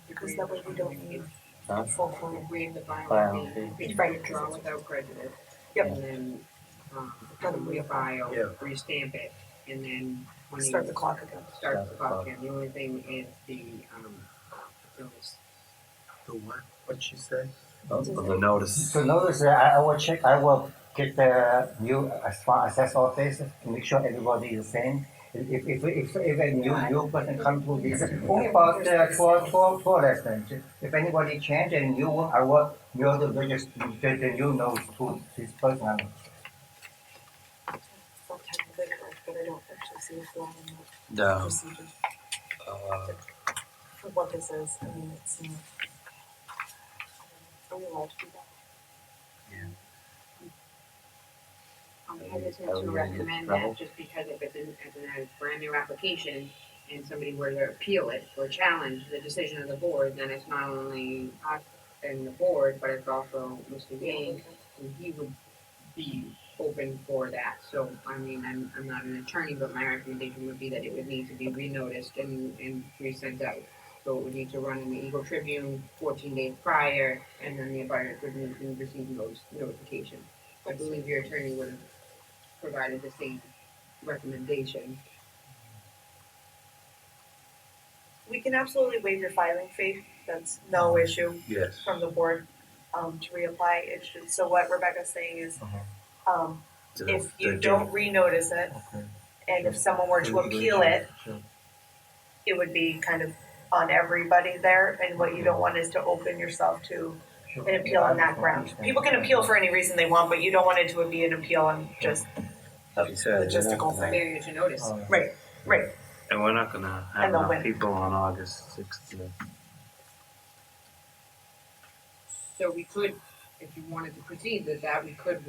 because that way we don't need a full form. Agreeing the File final fee. fee, Right. withdraw without prejudice. Yep. And then, Let them refile, Yeah. restamp it, and then when you Start the clock again. start the clock again. The only thing is the, notice. The what? What'd she say? The notice. So notice, I will check, I will get the new assess office to make sure everybody is the same. If a new person come to this, only about 12 residents. If anybody change and new one, I will mail the the new notes to this person. I mean. It's not technically correct, but I don't actually see what's wrong in the The, procedures uh, for what this is. I mean, it's not. Are we allowed to do that? I'm hesitant Are we to gonna get recommend trouble? that just because if it's a brand new application and somebody were to appeal it or challenge the decision of the board, then it's not only us and the board, but it's also Mr. Gaines, and he would be open for that. So, I mean, I'm not an attorney, but my recommendation would be that it would need to be renoticed and resent out. So it would need to run in the Eagle Tribune 14 days prior, and then the abutters would need to receive notification. I believe your attorney would have provided the same recommendation. We can absolutely waive your filing fee. That's no issue yes. from the board, to reapply. It's just, so what Rebecca's saying is, if you don't renotice it, Okay. and if someone were to appeal it, Sure. it would be kind of on everybody there, and what you don't want is to open yourself to Sure. an appeal on that ground. People can appeal for any reason they want, but you don't want it to be an appeal on just a She said, logistical thing. Failure to notice. Oh, Right, right. And we're not gonna have And they'll enough win. people on August 6th. So we could, if you wanted to proceed with that, we could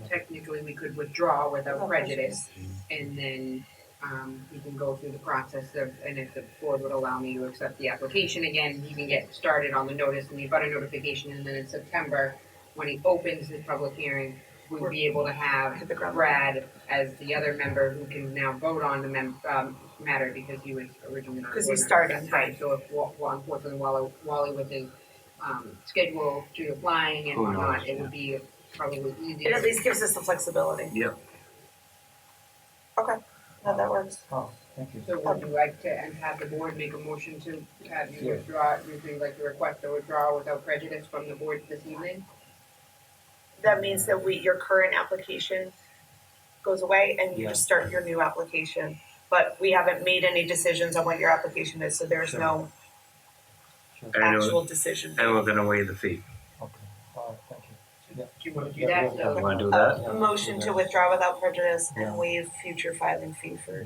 technically, we could withdraw without prejudice. And then, we can go through the process of, and if the board would allow me to accept the application again, you can get started on the notice and the abutter notification, and then in September, when he opens his public hearing, we'll be able to have Hit the ground Brad as the other member who can now vote on the matter because he was originally not. a 'Cause he board member started, at that time. right. So if, unfortunately, Wally with his, schedule to applying and Who whatnot, knows, it would be probably It easier. at least gives us the flexibility. Yep. Okay, no, that works. Oh, thank you. So would you like to, and have the board make a motion to have you withdraw, would you like to request a withdrawal without prejudice from the board this evening? That means that your current application goes away and you Yeah. just start your new application. But we haven't made any decisions on what your application is, so there's Sure. no And, actual decision. and we're gonna waive the fee. Okay, all right, thank you. Do you wanna do Yeah, that, yeah, so? You wanna do that? A motion to withdraw without prejudice Yeah. and waive future filing fee for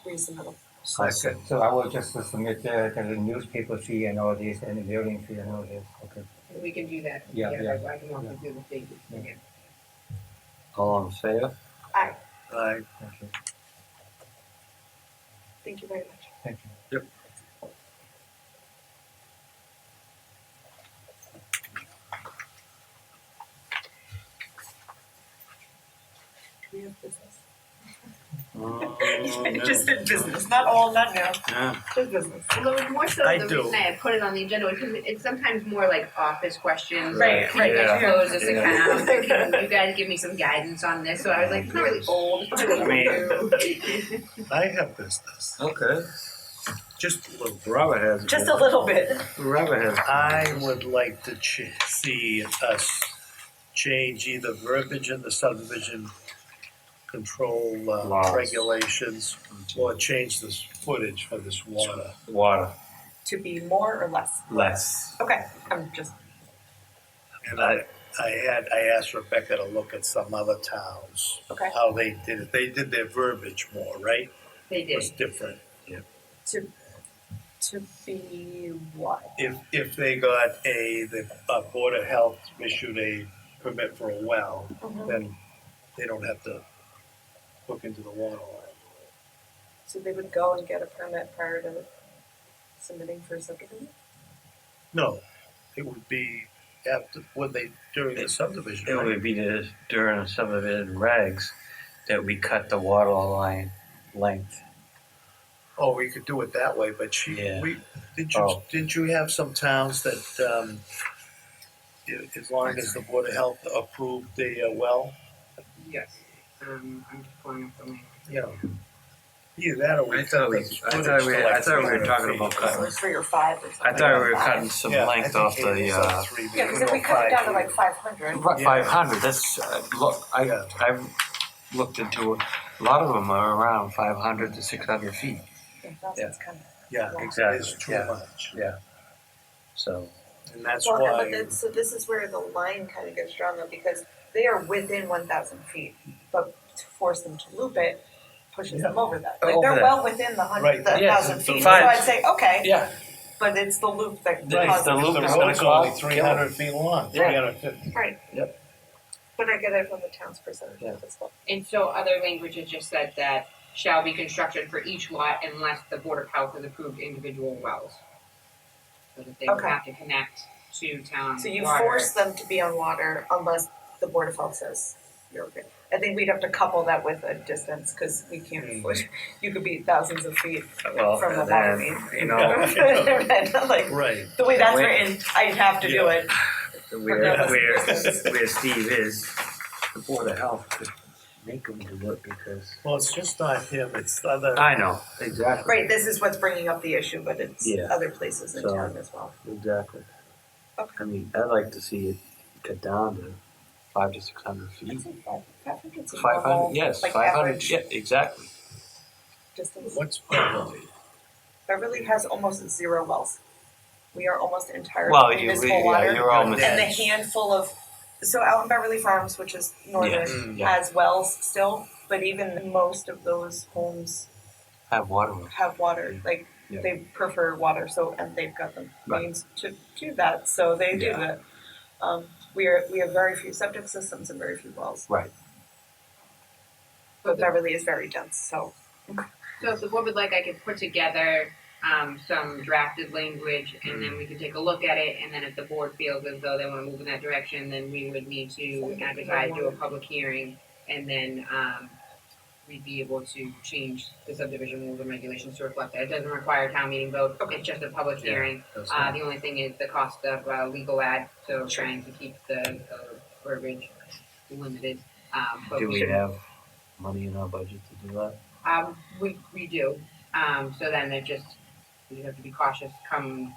reasonable. Second. So I will just submit the newspaper fee and all this, and the mailing fee and all this, okay. We can do that. Yeah, yeah, I can also do the fee again. All in favor? Aye. Thank you, Thank you very much. thank you. Do we have business? Mm, You just said business, not all, not now, yeah. just business. Although it's more so I the do. reason I had put it on the agenda was because it's sometimes more like office questions. Right, Can right, you guys yeah. close this Yeah. account? Can you guys give me some guidance on this? So I was like, it's not really old. It's really I mean- new. I have business, Okay. just a little. Robert has. Just a little bit. Robert has. I would like to see us change either verbiage in the subdivision control Laws. regulations or change this footage for this water. Water, To be more or less? less. Okay, I'm just, And I asked Rebecca to look at some other towns, okay, how they did it. They did their verbiage more, right? They It did. was different. to be what? If they got the Board of Health issued a permit for a well, then they don't have to hook into the water line. So they would go and get a permit prior to submitting for a subdivision? No, it would be after, during the subdivision, It right? would be during the subdivision regs that we cut the water line length. Oh, we could do it that way, but Yeah. didn't you have some towns that, as long as the Board of Health approved the well? Yes. I'm just pulling up the link. Yeah. Either that or we I thought we were talking about So cutting. it's 3 or 5 or something? I thought we were cutting some length off the, Yeah, because if we cut it down to like 500. Yeah. 500, that's, look, Yeah. I've looked into it. A lot of them are around 500 to 600 feet, That's kind of. Yeah, Exactly, it's too yeah. much. so. And that's Well, why, so this is where the line kind of gets drawn though, because they are within 1,000 feet, but to force them to loop it pushes them over that. Like Over they're that. well within the Right. Yeah, 1,000 so feet, so fine. I'd say, okay, Yeah, but it's the loop that Right, causes. the loop the is gonna road's only cause- 300 feet long, Yeah. 350. Right. Yep. But I get it from the town's percentage Yeah. of the stuff. And so other languages just said that shall be constructed for each lot unless the Board of Health has approved individual wells. So that they would Okay. have to connect to town So you water. force them to be on water unless the Board of Health says you're okay. I think we'd have to couple that with a distance, cause we can't, you could be thousands of feet well, from the and water then, main. you know, Like, Right. the way that's Wait. written, I'd have to do it. where Steve is, the Board of Health could make him do it because. Well, it's just not him, it's other. I know, exactly. Right, this is what's bringing up the issue, but it's Yeah. other places in So- town as well. Exactly. Okay. I mean, I'd like to see it cut down to 500 to 600 I'd feet. say 500's a 500, normal, yes, like 500, average yeah, exactly. distance. What's Beverly? Beverly has almost 0 wells. We are almost entirely Well, municipal water. you're almost, And the Yes. handful of, so out in Beverly Farms, which is northern, yeah. has wells still, but even most of those homes have water. have water, like, Yeah. they prefer water, so, and they've got the Right. means to do that, so they do Yeah. that. We have very few septic systems and very few wells. Right. But Beverly is very dense, so. So if the board would like, I could put together some drafted language and then we could take a look at it, and then if the board feels as though they wanna move in that direction, then we would need to advertise, do a public hearing, and then we'd be able to change the subdivision rules and regulations to reflect that. It doesn't require a town meeting vote, it's just a public Yeah, hearing. That's The only thing is the cost of legal ad, so trying to keep the verbiage limited. But Do we should- have money in our budget to do that? we do, so then it just, we have to be cautious come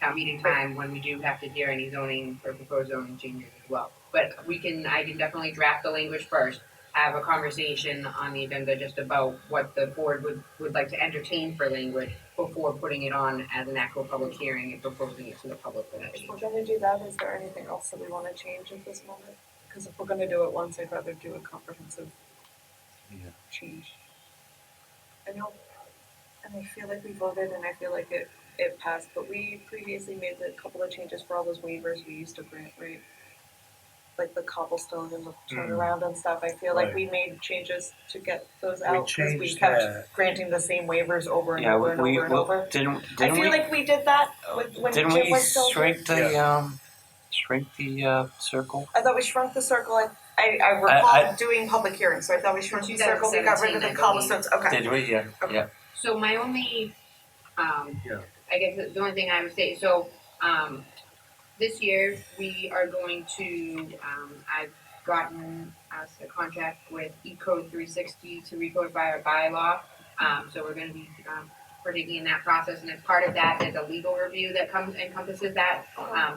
town meeting time when we do have to hear any zoning or proposed zoning changes as well. But I can definitely draft the language first, have a conversation on the agenda just about what the board would like to entertain for language before putting it on as an actual public hearing and proposing it to the public for that If meeting. we're gonna do that, is there anything else that we wanna change at this moment? Cause if we're gonna do it once, I'd rather do a comprehensive Yeah. change. I know, and I feel like we voted and I feel like it passed, but we previously made a couple of changes for all those waivers we used to grant, right? Like the cobblestone and the turnaround and stuff, I feel like Right. we made changes to get those We out, cause we changed kept that. granting the same waivers over and Yeah, over and we, over and over. didn't I feel we, like we did that with, when Jim didn't we was still here. shrink the circle? I thought we shrunk the circle, I recall doing public hearings, so I thought we shrunk the circle, we got rid of the 2017, I believe. cobblestones, okay. Did we? Yeah, Okay. yeah. So my only, Yeah. I guess the only thing I would say, so, this year, we are going to, I've gotten us a contract with Ecode 360 to recodify our bylaw. So we're gonna be, particularly in that process, and as part of that, there's a legal review that encompasses that.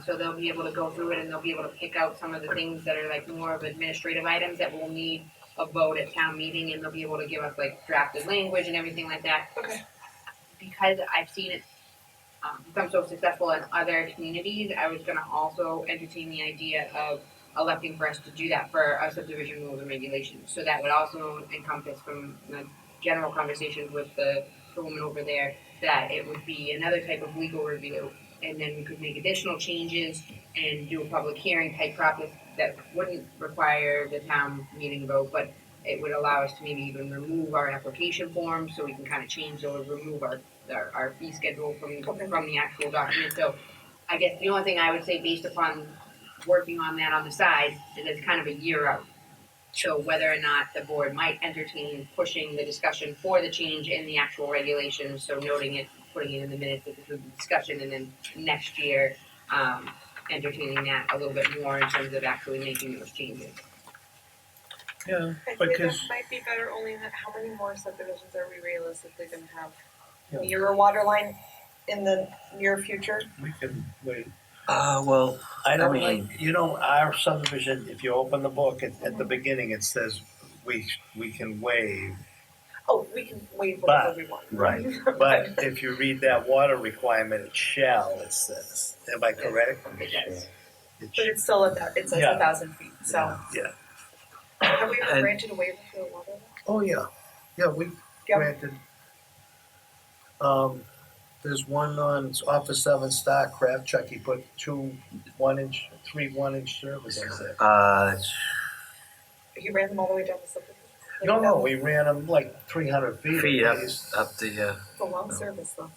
So they'll be able to go through it and they'll be able to pick out some of the things that are like more of administrative items that will need a vote at town meeting, and they'll be able to give us like drafted language and everything like that. Okay. Because I've seen it become so successful in other communities, I was gonna also entertain the idea of electing for us to do that for our subdivision rules and regulations. So that would also encompass from the general conversations with the woman over there, that it would be another type of legal review. And then we could make additional changes and do a public hearing type process that wouldn't require the town meeting vote, but it would allow us to maybe even remove our application form, so we can kind of change or remove our fee schedule from the actual document. So I guess the only thing I would say, based upon working on that on the side, is it's kind of a year out. So whether or not the board might entertain pushing the discussion for the change in the actual regulations, so noting it, putting it in the minutes that this was a discussion, and then next year, entertaining that a little bit more in terms of actually making those changes. Yeah, I think that because, might be better, only that how many more subdivisions are we realistically gonna have Yeah. near a water line in the near future? we can wait. Well, I don't mean- like, our subdivision, if you open the book, at the beginning, it says we can waive. Oh, we can waive But- whatever we want. Right. But if you read that water requirement, it shall, it says. Am I correct? It does. It But it's still it says Yeah. 1,000 feet, so. Yeah. Have we ever And- granted a waiver for the water line? Oh, yeah. Yeah, we Yeah. granted. There's one on Office 7 Starcraft, Chucky put 3 1-inch services there. You ran them all the way down the subdivision? No, we ran them like 300 feet. feet at up, least. up the, It's a long service though.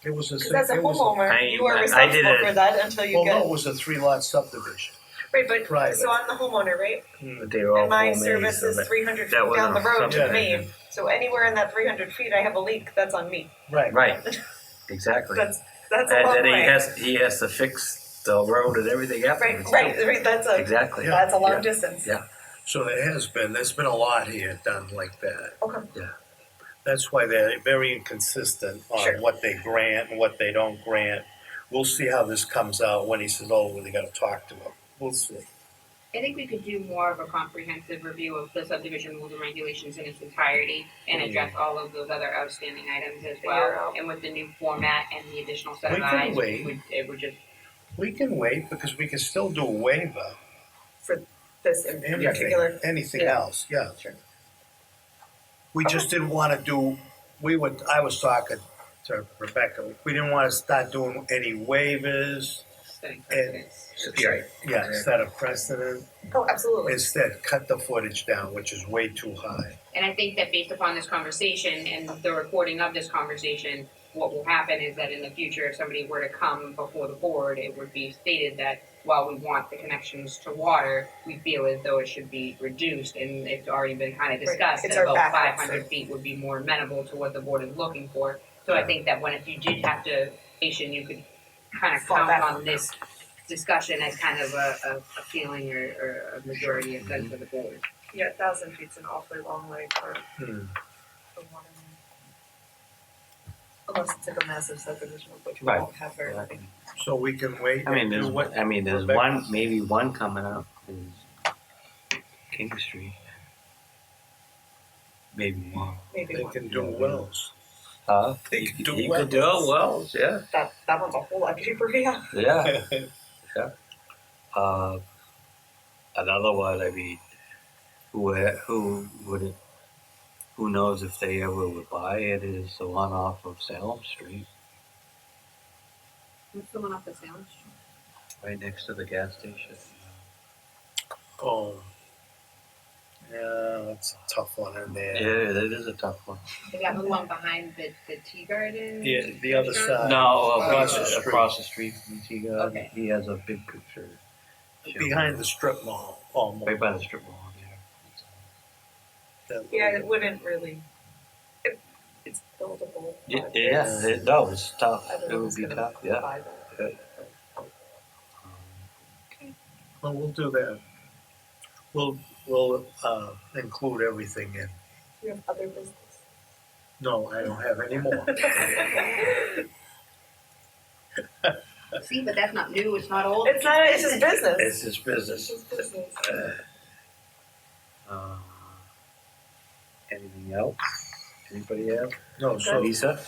It was a. Because as a it was homeowner, you are I did responsible it. for that until you Well, no, get, it was a 3-lot subdivision. right, but, private. so I'm the homeowner, right? they were all And my homemade, service so is that- 300 that feet down the wasn't road to something- Maine. So anywhere in that 300 feet, I have a leak, that's on me. Right. Right, exactly. That's a And long then way. he has to fix the road and everything Right, afterwards. right, that's a, Exactly. that's a long Yeah. distance. Yeah. So there's been a lot here done like that. Okay. That's why they're very inconsistent on Sure. what they grant and what they don't grant. We'll see how this comes out when he says, oh, well, they gotta talk to him. We'll see. I think we could do more of a comprehensive review of the subdivision rules and regulations in its entirety and address all of those other outstanding items as Figure well. out. And with the new format and the additional set of We can eyes, wait. it would just, We can wait because we can still do a waiver. This in Anything, particular. anything Yeah. else, yeah. Sure. We just didn't wanna do, I was talking to Rebecca, we didn't wanna start doing any waivers. setting And, precedents. yeah, set a precedent. Oh, absolutely. Instead, cut the footage down, which is way too high. And I think that based upon this conversation and the recording of this conversation, what will happen is that in the future, if somebody were to come before the board, it would be stated that while we want the connections to water, we feel as though it should be reduced, and it's already been kind of discussed, It's that our about backup, 500 feet would be more amenable to what the board is looking for. So I think that when if you did have to, you could kind of Fall count back. on this discussion as kind of a feeling or a majority of sense of the board. Yeah, 1,000 feet's an awfully long way for Hmm. water line. Unless it's like a massive subdivision, which we Right. won't have very many. So we can wait. I mean, and do there's what- there's Rebecca- one, maybe one coming up is King Street. Maybe more. Maybe They one. can do wells. They can do He could do wells, yeah, That one's a whole lot cheaper, yeah. yeah. Another one, I mean, who knows if they ever would buy it, is the one off of Salem Street, What's the one off the Salem Street? right next to the gas station. Oh. Yeah, that's a tough one in there. Yeah, that is a tough one. Is that the one behind the tea garden? Yeah, the other restaurant? side. No, Across the street. across the street from T Garden, Okay. he has a big picture. Behind the strip mall, almost. Right by the strip mall, That Yeah, little- it wouldn't really, it's buildable. yeah. but Yeah, it's- it, no, it's tough, I don't it know would who's be gonna tough, yeah. buy that. Well, we'll do that. We'll include everything in. Do you have other business? No, I don't have any more. See, but that's not new, it's not old. It's not, it's just business. It's his business. It's just business. Uh, anything else? Anybody else? No, so, Lisa,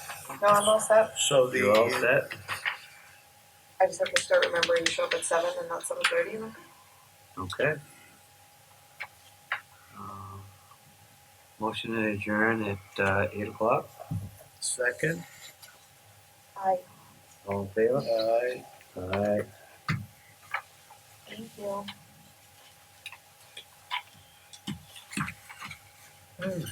No, I'm all set. so you all the, set? I just have to start remembering to show up at 7 and not 7:30. Okay. Motion to adjourn at 8 o'clock. second, Aye. All in favor? I Aye. Thank you. Hmm.